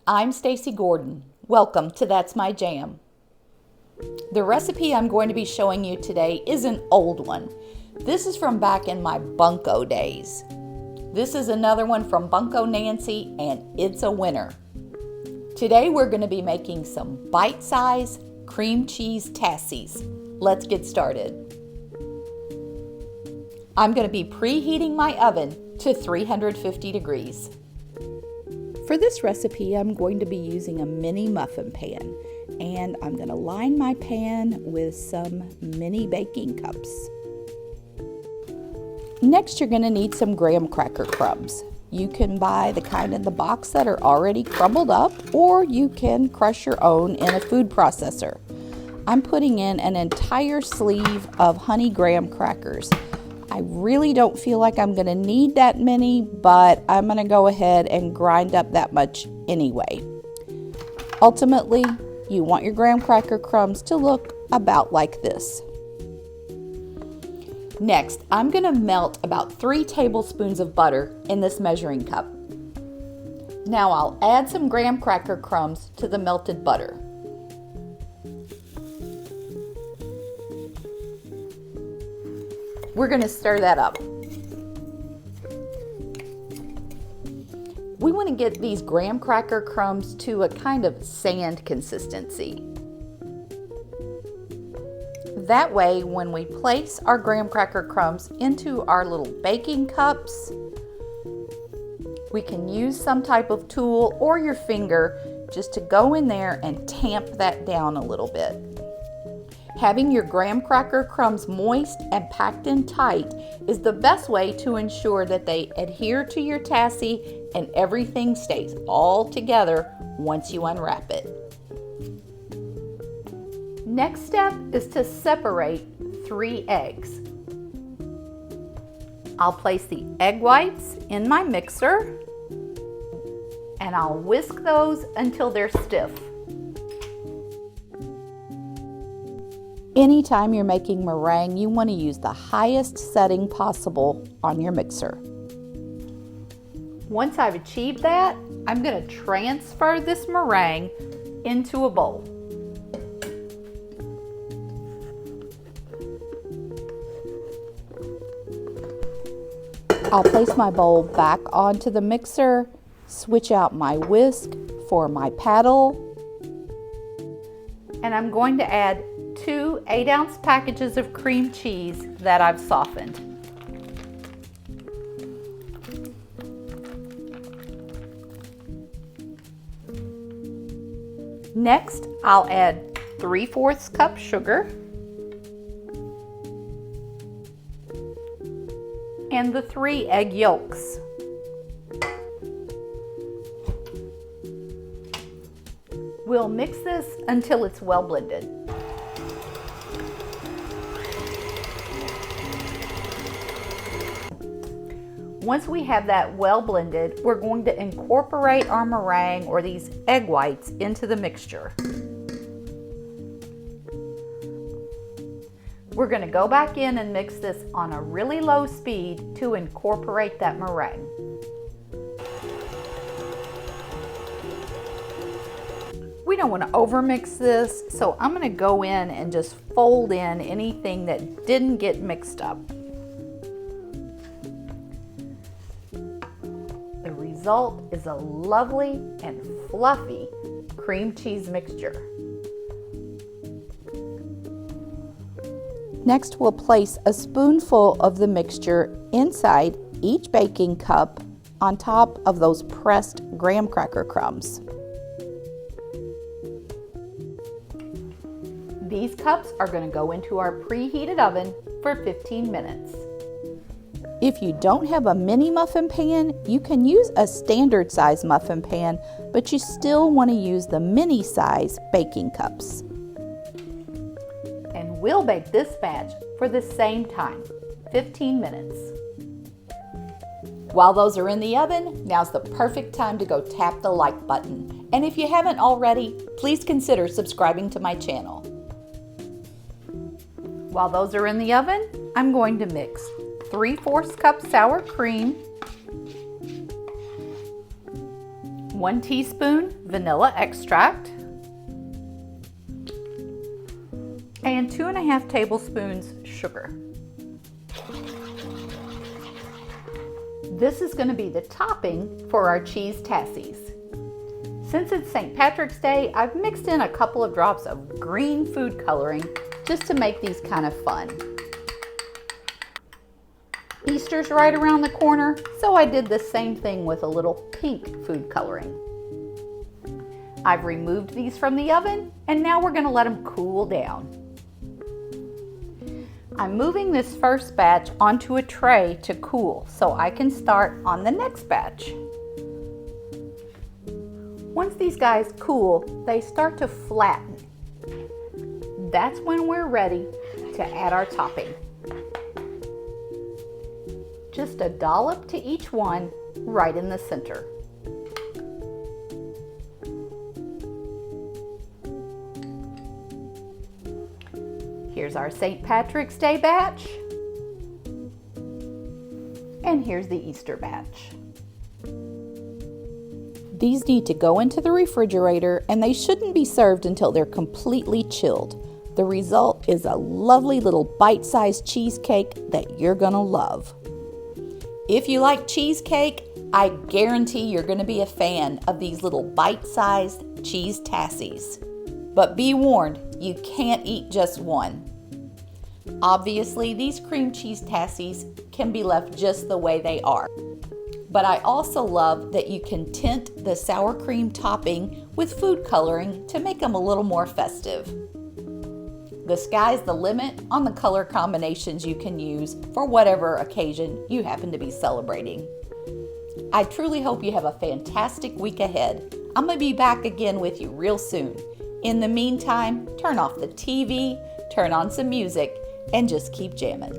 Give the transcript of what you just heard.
I'm Stacy Gordon. Welcome to That's My Jam. The recipe I'm going to be showing you today is an old one. This is from back in my Bunko days. This is another one from Bunko Nancy, and it's a winner. Today we're going to be making some bite-sized cream cheese tassies. Let's get started. I'm going to be preheating my oven to 350 degrees. For this recipe, I'm going to be using a mini muffin pan, and I'm going to line my pan with some mini baking cups. Next, you're going to need some graham cracker crumbs. You can buy the kind in the box that are already crumbled up, or you can crush your own in a food processor. I'm putting in an entire sleeve of honey graham crackers. I really don't feel like I'm going to need that many, but I'm going to go ahead and grind up that much anyway. Ultimately, you want your graham cracker crumbs to look about like this. Next, I'm going to melt about 3 tablespoons of butter in this measuring cup. Now I'll add some graham cracker crumbs to the melted butter. We're going to stir that up. We want to get these graham cracker crumbs to a kind of sand consistency. That way, when we place our graham cracker crumbs into our little baking cups, we can use some type of tool or your finger just to go in there and tamp that down a little bit. Having your graham cracker crumbs moist and packed in tight is the best way to ensure that they adhere to your tassie and everything stays all together once you unwrap it. Next step is to separate 3 eggs. I'll place the egg whites in my mixer and I'll whisk those until they're stiff. Anytime you're making meringue, you want to use the highest setting possible on your mixer. Once I've achieved that, I'm going to transfer this meringue into a bowl. I'll place my bowl back onto the mixer, switch out my whisk for my paddle, and I'm going to add 2 8-ounce packages of cream cheese that I've softened. Next, I'll add 3/4 cup sugar and the 3 egg yolks. We'll mix this until it's well blended. Once we have that well blended, we're going to incorporate our meringue or these egg whites into the mixture. We're going to go back in and mix this on a really low speed to incorporate that meringue. We don't want to overmix this, so I'm going to go in and just fold in anything that didn't get mixed up. The result is a lovely and fluffy cream cheese mixture. Next, we'll place a spoonful of the mixture inside each baking cup on top of those pressed graham cracker crumbs. These cups are going to go into our preheated oven for 15 minutes. If you don't have a mini muffin pan, you can use a standard size muffin pan, but you still want to use the mini size baking cups. And we'll bake this batch for the same time, 15 minutes. While those are in the oven, now's the perfect time to go tap the like button. And if you haven't already, please consider subscribing to my channel. While those are in the oven, I'm going to mix 3/4 cup sour cream, 1 teaspoon vanilla extract, and 2.5 tablespoons sugar. This is going to be the topping for our cheese tassies. Since it's St. Patrick's Day, I've mixed in a couple of drops of green food coloring just to make these kind of fun. Easter's right around the corner, so I did the same thing with a little pink food coloring. I've removed these from the oven, and now we're going to let them cool down. I'm moving this first batch onto a tray to cool so I can start on the next batch. Once these guys cool, they start to flatten. That's when we're ready to add our topping. Just a dollop to each one right in the center. Here's our St. Patrick's Day batch. And here's the Easter batch. These need to go into the refrigerator, and they shouldn't be served until they're completely chilled. The result is a lovely little bite-sized cheesecake that you're gonna love. If you like cheesecake, I guarantee you're gonna be a fan of these little bite-sized cheese tassies. But be warned, you can't eat just one. Obviously, these cream cheese tassies can be left just the way they are. But I also love that you can tint the sour cream topping with food coloring to make them a little more festive. The sky's the limit on the color combinations you can use for whatever occasion you happen to be celebrating. I truly hope you have a fantastic week ahead. I'm going to be back again with you real soon. In the meantime, turn off the TV, turn on some music, and just keep jamming.